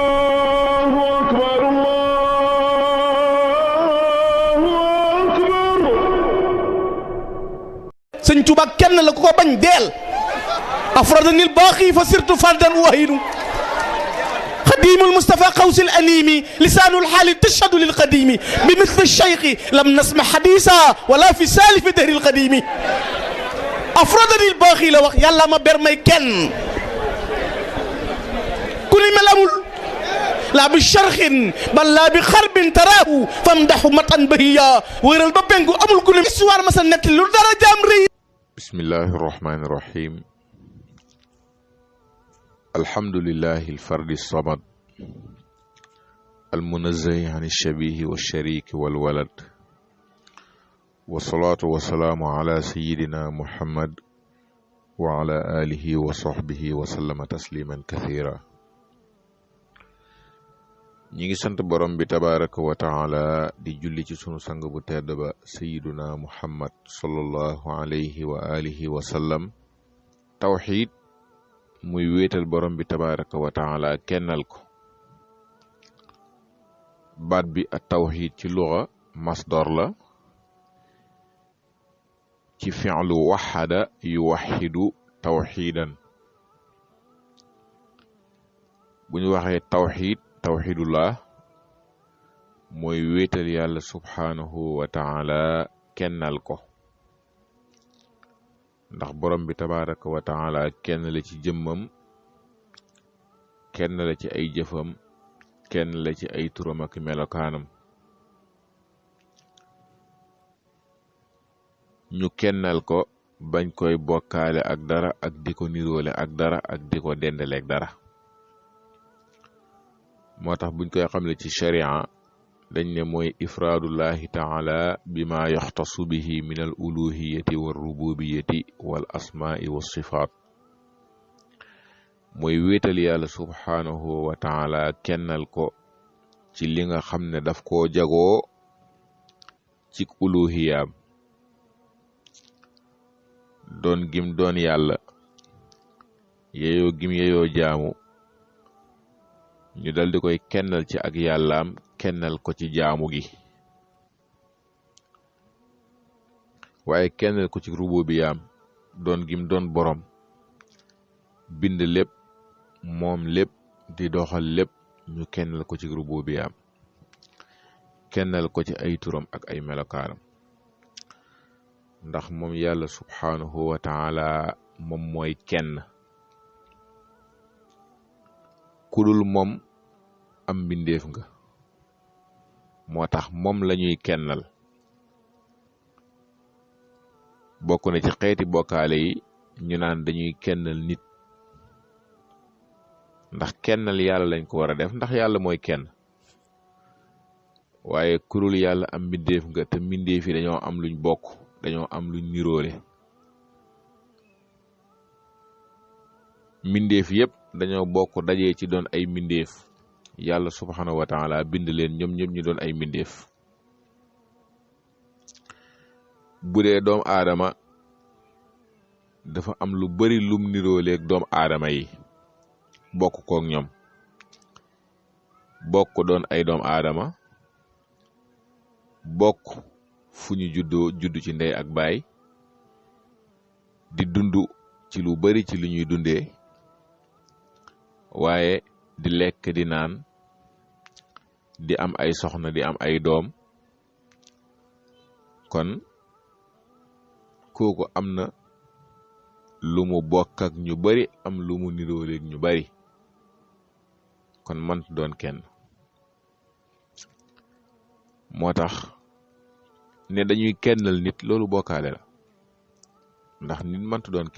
Allahu akbar, Allahu akbar. Sëñ Tuuba kenn la ku ko bañ deel afradani al-baaqi fa sirtu fardan wahidu قديم المصطفى قوس الأنيم لسان الحال تشهد للقديم بمثل الشيخ لم نسمع حديثا ولا في سالف دهر القديم أفردني الباخي لوق يلا ما برمي كن كل ملامل لا بشرخ بل لا بخرب تراه فامدح مطن بهيا وير البابنغو أمul كل histoire مثلا نت lu dara jamri. bismillahi irrahmani irrahim alhamdulillahi alfardi samad almunazzahi an alshabihi walshariki walwalad wasalaatu wasalaamu ala sayidina muhammad wa ala alihi wa sahbihi wa sallama tasliman kathira. ñi ngi sant borom bi tabaraka wa taala di julli ci sunu sang bu tedd ba sayiduna muhammad sallallahu alayhi wa alihi wa sallam. tawxiid muy wéetal borom bi tabaraka wa taala kennal ko. baat bi at tawxiid ci luga masdar la ci fi'lu waxada yuwaxidu tawxiidan. bu ñu waxee tawxiid tawxidullah mooy wéetal yàlla subhaanahu wa taala kennal ko ndax borom bi tabaraka wa taala kenn la ci jëmmam kenn la ci ay jëfam kenn la ci ay turam ak melokaanam. ñu kennal ko bañ koy bokkaale ak dara ak di ko niroole ak dara ak di ko dendaleek dara. moo tax buñ koy xamle ci sharia dañ ne mooy ifraadullahi taala bima yaxtasu bihi min al uluhiyati wal rububiyati wal asmaai wa sifaat. mooy wéetal yàlla subhaanahu wa taala kennal ko ci li nga xam ne daf koo jagoo ci uluhiyaam doon gim doon yàlla yeyoo gim yeyoo jaamu ñu dal di koy kennal ci ak yàllaam kennal ko ci jaamu gi waaye kennal ko ci rububiyaam doon gim doon borom bind lépp moom lépp di doxal lépp ñu kennal ko ci rububiyaam kennal ko ci ay turam ak ay melokaanam ndax moom yàlla subhaanahu wa taala moom mooy kenn kudul moom am mbindeef nga moo tax moom lañuy kennal. bokk na ci xeeti bokkaale yi ñu naan dañuy kennal nit ndax kennal yàlla lañ ko war a def ndax yàlla mooy kenn waaye kurul yàlla am mbindeef nga te mbindeef yi dañoo am luñ bokk dañoo am luñ niroole. mbindeef yépp dañoo bokk dajee ci doon ay mbindeef yàlla subhanahu wa taala bind leen ñoom ñëpp ñu doon ay mbindeef. bu dee doom aadama dafa am lu bari lum nirooleeg doom aadama yi bokk kook ñoom bokk doon ay doom aadama bokk fu ñu juddu ci ndey ak baay di dund ci lu bari ci li ñuy dundee waaye di lekk di naan di am ay soxna di am ay doom. kon kooku am na lu mu bokk ak ñu bari am lu mu nirooleeg ñu bari kon mënt doon kenn. moo tax ne dañuy kennal nit loolu bokkaale la ndax nit mënt doon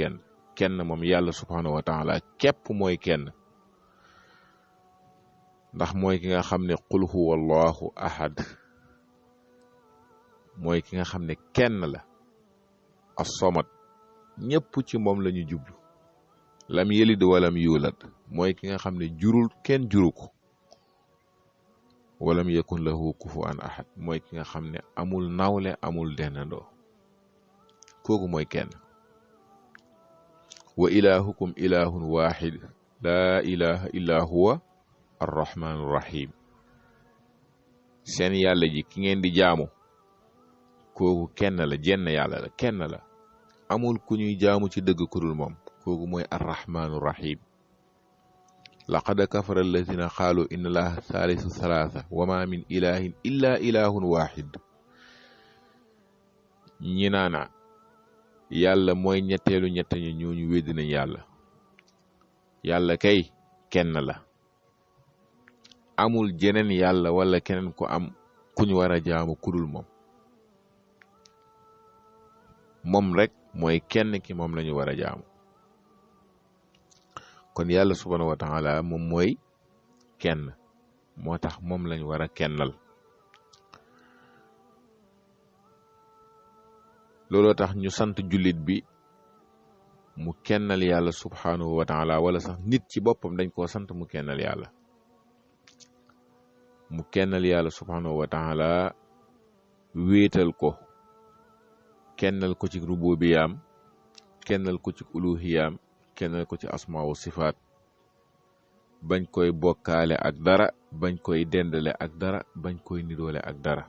kenn moom yàlla subhanahu wa taala képp mooy kenn ndax mooy ki nga xam ne qul huwa allahu ahad mooy ki nga xam ne kenn la as-samad ñépp ci moom lañu jublu lam yelid walam yulad mooy ki nga xam ne jurul kenn juru ko walam yakun lahu kufuwan ahad mooy ki nga xam ne amul nawle amul dendandoo kooku mooy kenn. wa ilahukum ilahun wahid la ilaha illa huwa arrahmanur rahim seen yàlla ji ki ngeen di jaamu kooku kenn la jenn yàlla la kenn la amul ku ñuy jaamu ci dëgg ku dul moom kooku mooy arrahmanur rahim laqad kafara alladina qaalu inna allaha thalithu thalatha wa ma min ilahin illa ilahun wahid ñi naana yàlla mooy ñetteelu ñett ñi ñooñu weddi nañ yàlla kay kenn la amul jeneen yàlla wala keneen ko am ku ñu war a jaamu kudul moom rek mooy kenn ki moom lañu war a jaamu kon yàlla subhanahu wa taala moom mooy kenn moo tax moom lañu war a kennal looloo tax ñu sant jullit bi mu kennal yàlla subhanahu wa taala wala sax nit ci boppam dañ koo sant mu kennal yàlla subhanahu wa taala wéetal ko kennal ko ci rububiyaam kennal ko ci uluhiyaam kennal ko ci asmaa wa sifaat bañ koy bokkaale ak dara bañ koy dendale ak dara bañ koy niroole ak dara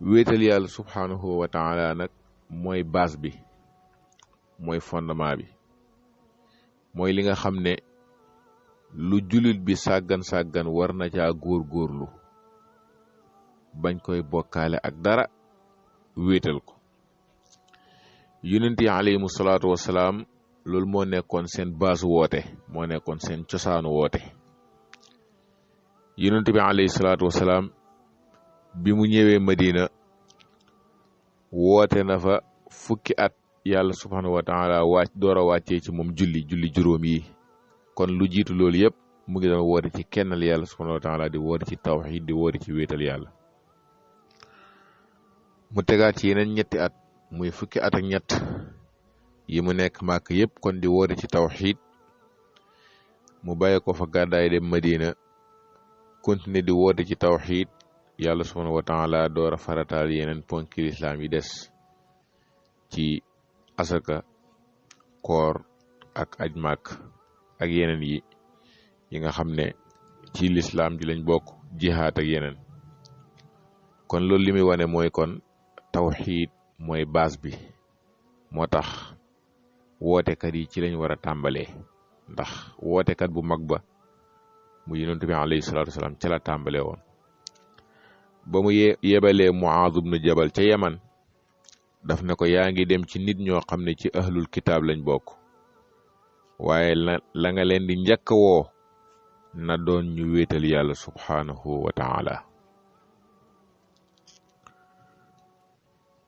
wéetal yàlla subhanahu wa taala nag mooy base bi mooy fondement bi mooy li nga xam ne lu jullit bi sàggan war na caa góorgóorlu bañ koy bokkaale ak dara wéetal ko yonent yi alayhimu salaatu wasalaam loolu moo nekkoon seen base woote moo nekkoon seen cosaanu woote yonent bi alayhi salaatu wasalaam bi mu ñëwee Madina woote na fa fukki at yàlla subhanahu wa taala door a wàccee ci moom julli juróom yi kon lu jiitu loolu yëpp mu ngi doon woote ci kennal yàlla subhanahu wa taala di woote ci tawxiid di woote ci wéetal yàlla mu tegaat ci yeneen ñetti at muy fukki at ak ñett yi mu nekk màkk yëpp kon di woote ci tawxiid mu bàyyi ko fa gàddaay dem Madina continuer di woote ci tawxiid yàlla subhanahu wa taala door a farataal yeneen ponki lislaam yi des ci asaka koor ak aj màkk ak yeneen yi nga xam ne ci lislaam ji lañ bokk jihaad ak yeneen kon loolu li muy wane mooy kon tawxiid mooy base bi moo tax wootekat yi ci lañ war a tàmbalee ndax wootekat bu mag ba mu yonent bi alayhi salaatu wasalaam ca la tàmbalee woon ba mu yebalee Muaaz ibnu Jabal ca Yaman daf ne ko yaa ngi dem ci nit ñoo xam ne ci ahlul kitaab lañ bokk waaye la nga leen di njëkk woo na doon ñu wéetal yàlla subhanahu wa taala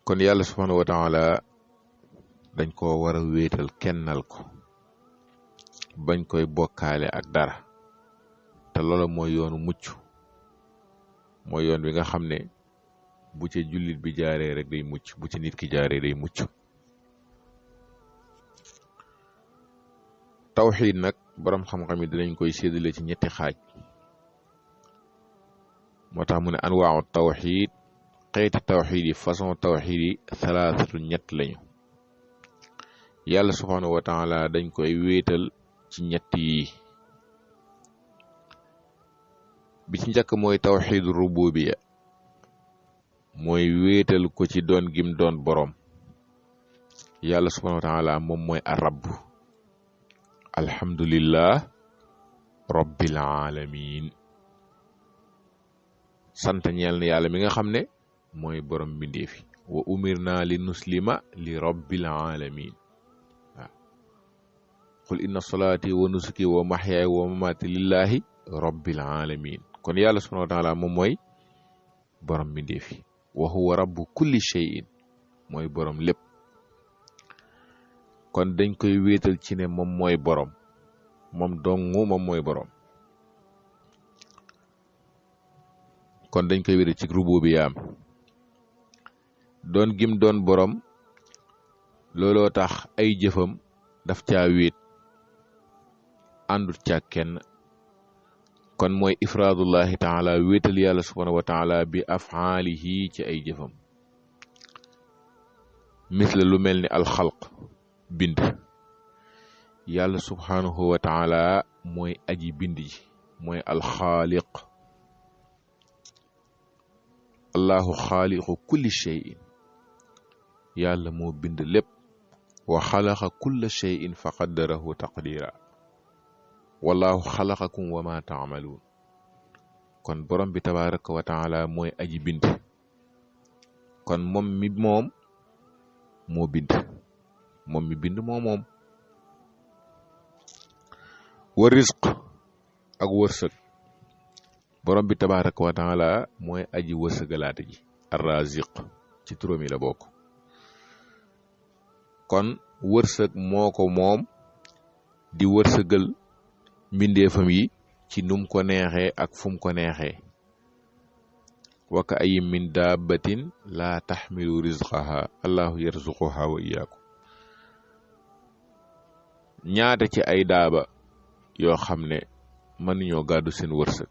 kon yàlla subhanahu wa taala dañ ko war a wéetal kennal ko bañ koy bokkaale ak dara te loola mooy yoonu mucc mooy yoon bi nga xam ne bu ca jullit bi jaaree rek day mucc bu ca nit ki jaaree day mucc tawxiid nag boroom xam-xam yi dinañ koy séddale ci ñetti xaaj moo tax mu ne anwaawu tawxiid xeeti tawxiid yi façon tawxiid yi salaasatu ñett lañu yàlla subhanahu wa taala dañ koy wéetal ci ñett yi bi ci njëkk mooy tawxiidu rububiya mooy wéetal ko ci doon gim doon boroom yàlla subhanahu wa taala moom mooy arab alhamdulillah rabbil alamin sant ñeel na yàlla mi nga xam ne mooy boroom mbindeefi wa umirna li nuslima li rabbil alamin waaw qul inna salaati wa nusuki wa mahyaaya wa mamaati lillahi rabbil alamin kon yàlla subhanahu wa taala moom mooy borom mbindeefi wa huwa rabbu kulli shay'in mooy borom lépp kon dañ koy wéetal ci ne moom mooy borom moom dongu moom mooy borom kon dañ koy wéetal ci rububiyaam doon gim doon borom looloo tax ay jëfam daf caa wéet àndut ca kenn kon mooy ifraadullahi taala wéetal yàlla subhanahu wa taala bi afaalihi ci ay jëfam misla lu mel ni alxalq bind yàlla subhanahu wa taala mooy aji bind ji mooy alxaaliq allahu xaaliqu kulli cheyin yàlla moo bind lépp wa xalaqa kulla cheyin fa qaddarahu taqdira wallahu xalaqakum wa ma taamaluun kon borom bi tabaraka wa taala mooy aji bind kon moom mi moom moo bind moom mi bind moo moom wa risq ak wërsëg borom bi tabaraka wa taala mooy aji wërsëgalaate ji arraziq ci turam yi la bokk kon wërsëg moo ko moom di wërsëgal mbindeefam yi ci num ko neexee ak fum ko neexee wa ka ayyin min dabbatin la taxmilu rizqaha allahu yarzuquha wa iyyakum ñaata ci ay daaba yoo xam ne mënuñoo gàddu seen wërsëg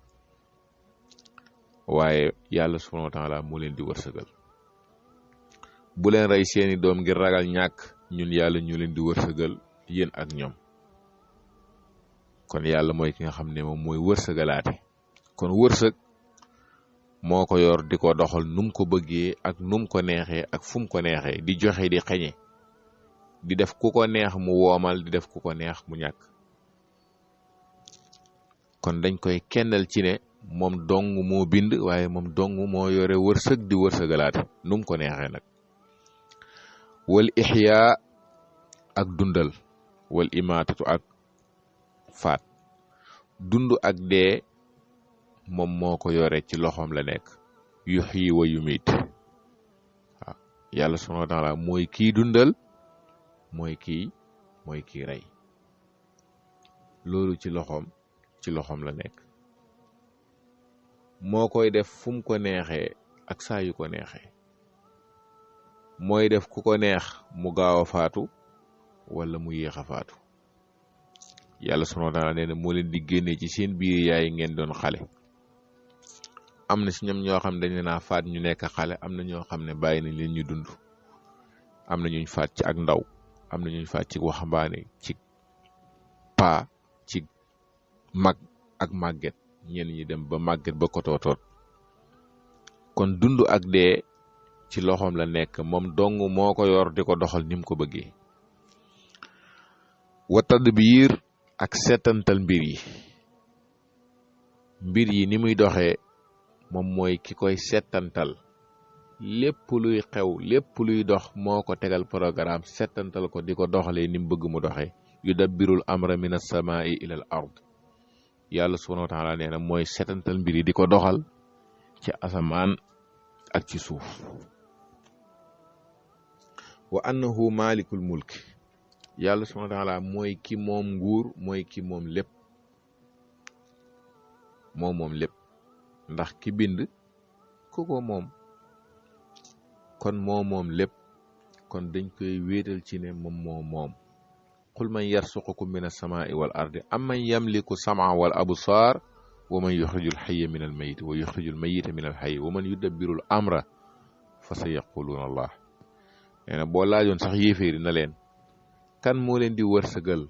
waaye yàlla subhanahu wa taala moo leen di wërsëgal bu leen rey seeni doom ngir ragal ñàkk ñun yàlla ñu leen di wërsëgal yéen ak ñoom kon yàlla mooy ki nga xam ne moom mooy wërsëgalaate kon wërsëg moo ko yor di ko doxal num ko bëggee ak num ko neexee ak fum ko neexee di joxe di xeñe di def ku ko neex mu woomal di def ku ko neex mu ñàkk kon dañ koy kennal ci ne moom dong moo bind waaye moom dong moo yore wërsëg di wërsëgalaate num ko neexee nag wal ixyaa ak dundal wal imaatatu ak faat dund ak dee moom moo ko yore ci loxoom la nekk yuxyi wa yumiit waaw yàlla subhaanahu wa taala mooy kii dundal mooy kii rey loolu ci loxoom la nekk moo koy def fu mu ko neexee ak saa yu ko neexee mooy def ku ko neex mu gaaw a faatu wala mu yéex a faatu yàlla subhaanahu wa taala nee na moo leen di génnee ci seen biir yaay ngeen doon xale am na si ñoom ñoo xam ne dañ leen a faat ñu nekk xale am na ñoo xam ne bàyyi nañ leen ñu dund am na ñuñ faat ci ak ndaw am na ñuñ faat ci waxambaane ci paa ci mag ak màgget ñenn ñi dem ba màgget ba kotootoot kon dund ak dee ci loxoom la nekk moom dong moo ko yor di ko doxal ni mu ko bëggee wa tadbiir ak seetantal mbir yi ni muy doxee moom mooy ki koy seetantal lépp luy xew lépp luy dox moo ko tegal programme seetantal ko di ko doxalee ni mu bëgg mu doxee yudabbirul amra min as-samaa'i ila al ard yàlla subhanahu wa taala nee na mooy seetantal mbir yi di ko doxal ci asamaan ak ci suuf wa annahu malikul mulk yàlla subhanahu wa taala mooy ki moom nguur mooy ki moom lépp moom lépp ndax ki bind ku ko moom kon moom lépp kon dañ koy wéetal ci ne moom qul man yarsuqukum min as-samaa'i wal ardi amman yamliku sam'a wal absaar wa man yuxrijul hayya min al mayyit wa yuxrijul mayyita min al hayy wa man yudabbirul amra fa sayaquluuna allah nee na boo laajoon sax yéeféeri na leen kan moo leen di wërsëgal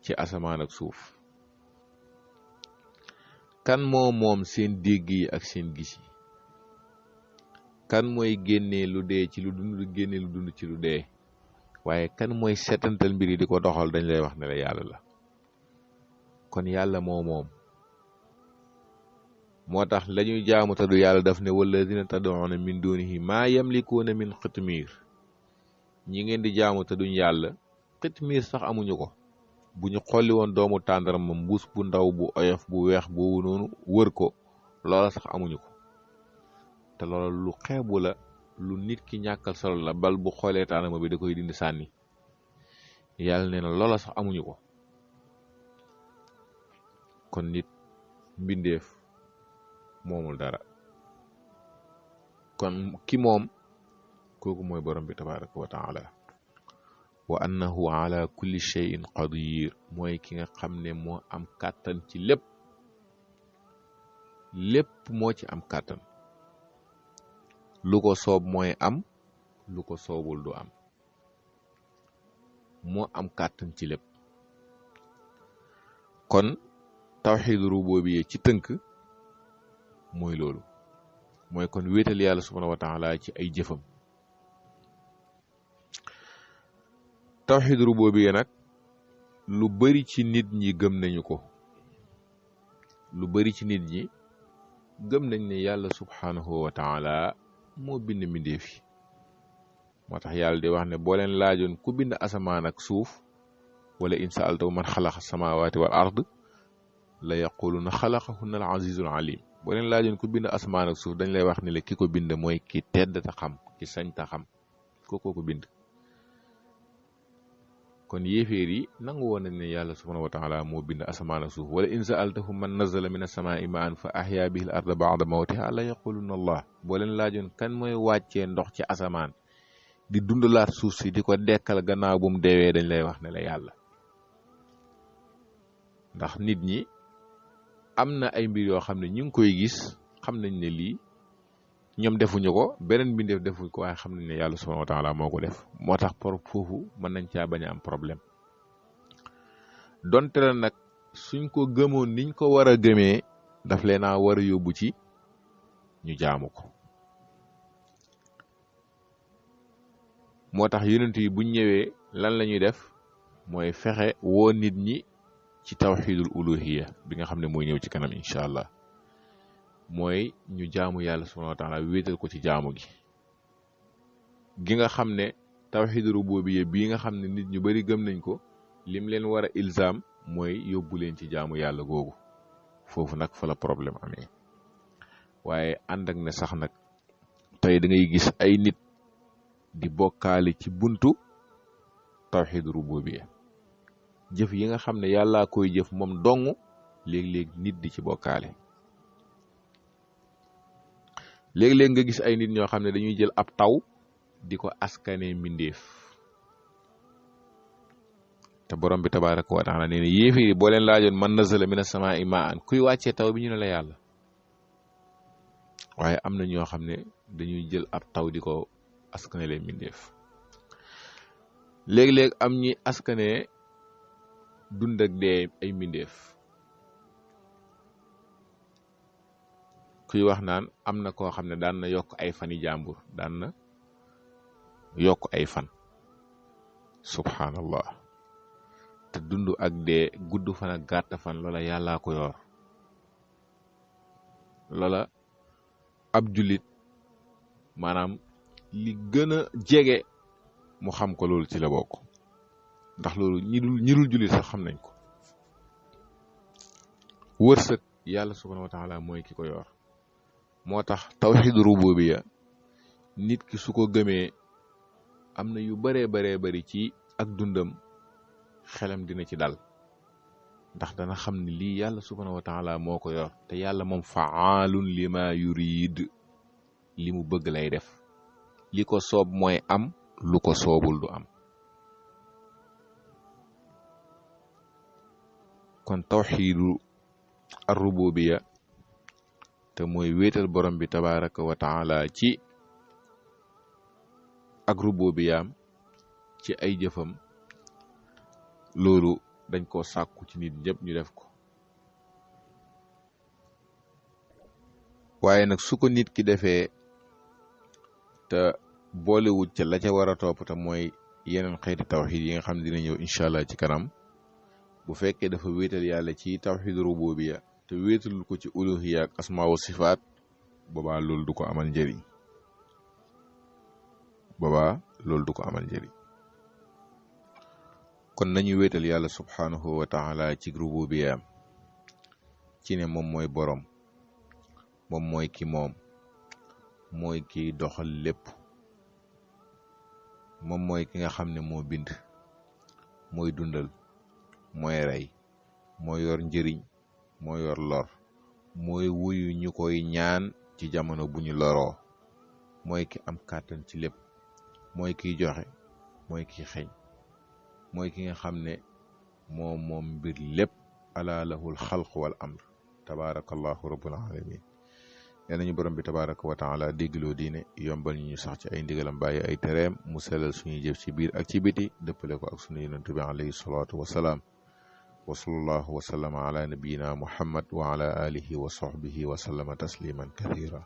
ci asamaan ak suuf kan moo moom seen dégg yi ak seen gis yi kan mooy génnee lu dee ci lu dund génnee lu dund ci lu dee waaye kan mooy seetantal mbir yi di ko doxal dañ lay wax ne la yàlla la kon yàlla moom moo tax lañuy jaamu te du yàlla daf ne walladina tad'una min dunihi maa yamlikuuna min xitmiir ñi ngeen di jaamu te duñ yàlla xitmiir sax amuñu ko bu ñu xolli woon doomu tàndarma mbuus bu ndaw bu oyof bu weex boobu noonu wër ko loola sax amuñu ko te loola lu xeebu la lu nit ki ñàkkal solo la bal bu xoolee tàndarma bi da koy dindi sànni yàlla nee na loola sax amuñu ko kon nit mbindeef moomul dara kon ki moom kooku mooy borom bi tabaraka wa taala wa annahu ala kulli shay'in qadir mooy ki nga xam ne moo am kàttan ci lépp moo ci am kàttan lu ko soob mooy am lu ko soobul du am moo am kàttan ci lépp. kon tawxiidu rububiyya ci tënk mooy loolu, mooy kon wéetal yàlla subhanahu wa taala ci ay jëfam. tawxiidu rububiyya nag lu bari ci nit ñi gëm nañu ko, lu bari ci nit ñi gëm nañ ne yàlla subhanahu wa taala moo bind mbindeef yi. moo tax yàlla di wax ne boo leen laajoon ku bind asamaan ak suuf wala in saaltahu man xalaqa samaawaati wal ard la yaquluna xalaqahunna al azizul alim. boo leen laajoon ku bind asamaan ak suuf dañ lay wax ne la ki ko bind mooy ki tedd ta xam, ki sañ ta xam, kookoo ko bind. kon yéeféer yi nangu woon nañ ne yàlla subhanahu wa taala moo bind asamaan ak suuf. wala in saaltahum man nazala min as-samaa'i ma'an fa ahya bihi al arda ba'da mawtiha la yaquluna allah. boo leen laajoon kan mooy wàccee ndox ci asamaan di dundalaat suuf si di ko dekkal gannaaw bu mu deewee dañ lay wax ne la yàlla. ndax nit ñi am na ay mbir yoo xam ne ñu ngi koy gis, xam nañ ne lii ñoom defuñu ko, beneen mbindeef defuñ ko, waaye xam nañ ne yàlla subhanahu wa taala moo ko def. moo tax por foofu mën nañ caa bañ a am problème. donte la nag suñ ko gëmoon niñ ko war a gëmee daf leen a war a yóbbu ci ñu jaamu ko. moo tax yonent yi buñ ñëwee lan la ñuy def mooy fexe woo nit ñi ci tawxiidul uluhiyya bi nga xam ne mooy ñëw ci kanam incha allah. mooy ñu jaamu yàlla subhanahu wa taala wéetal ko ci jaamu gi nga xam ne tawxiidu rububiyya bii nga xam ne nit ñu bari gëm nañ ko, lim leen war a ilzaam mooy yóbbu leen ci jaamu yàlla googu. foofu nag fa la problème amee. waaye ànd ak ne sax nag tey da ngay gis ay nit di bokkaale ci buntu tawxiidu rububiyya. jëf yi nga xam ne yàllaa koy jëf moom dong léeg-léeg nit di ci bokkaale. léeg-léeg nga gis ay nit ñoo xam ne dañuy jël ab taw di ko askane mbindeef. te borom bi tabaaraka wa taala nee na yéeféer yi boo leen laajoon man nazala mina samaa'i maa'an kuy wàccee taw bi ñu ne la yàlla. waaye am na ñoo xam ne dañuy jël ab taw di ko askane leen mbindeef. léeg-léeg am ñi askane dund ak dee ay mbindeef. kuy wax naan am na koo xam ne daan na yokk ay fani jàmbur, daan na yokk ay fan. subhanallah. te dund ak dee, gudd fan ak gàtt fan, loola yàllaa ko yor. loola ab jullit maanaam li gën a jege mu xam ko loolu ci la bokk. ndax loolu ñi dul jullit sax xam nañ ko. wërsëg yàlla subhanahu wa taala mooy ki ko yor. moo tax tawxiidu rububiyya nit ki su ko gëmee am na yu baree bari ci ak dundam xelam dina ci dal. ndax dana xam ne lii yàlla subhanahu wa taala moo ko yor, te yàlla moom fa'aalun lima yurid, li mu bëgg lay def. li ko soob mooy am, lu ko soobul du am. kon tawxiidu ar-rububiyya te mooy wéetal borom bi tabaaraka wa taala ci ak rububiyaam ci ay jëfam, loolu dañ koo sàkku ci nit ñëpp ñu def ko. waaye nag su ko nit ki defee te boolewut ca la ca war a topp te mooy yeneen xeeti tawxiid yi nga xam ne dina ñëw incha allah ci kanam. bu fekkee dafa wéetal yàlla ci tawxiid rububiyya te wéetalul ko ci uluhiyya ak asmaa wa sifaat, boobaa loolu du ko amal njëriñ. kon nañu wéetal yàlla subhanahu wa taala ci rububiyyaam ci ne moom mooy borom, moom mooy ki moom, mooy ki doxal lépp, moom mooy ki nga xam ne moo bind, mooy dundal, mooy rey, mooy yor njëriñ, mooy yor lor, mooy wuyu ñu koy ñaan ci jamono bu ñu loroo, mooy ki am kàttan ci lépp, mooy kiy joxe, mooy ki xeeñ, mooy ki nga xam ne moom mbir lépp. ala lahul xalq wal amr, tabaarakallahu rabbul alamin. yal nañu borom bi tabaraka wa taala déggloo diine yombal ñu sax ci ay ndigalam bàyyi ay tereem mu sellal suñuy jëf ci biir ak ci biti dëppale ko ak sunu yonent bi alayhi salaatu wasalaam wa sallallahu wa sallama ala nabiyina muhammad wa ala alihi wa sahbihi wa sallama tasliman kathira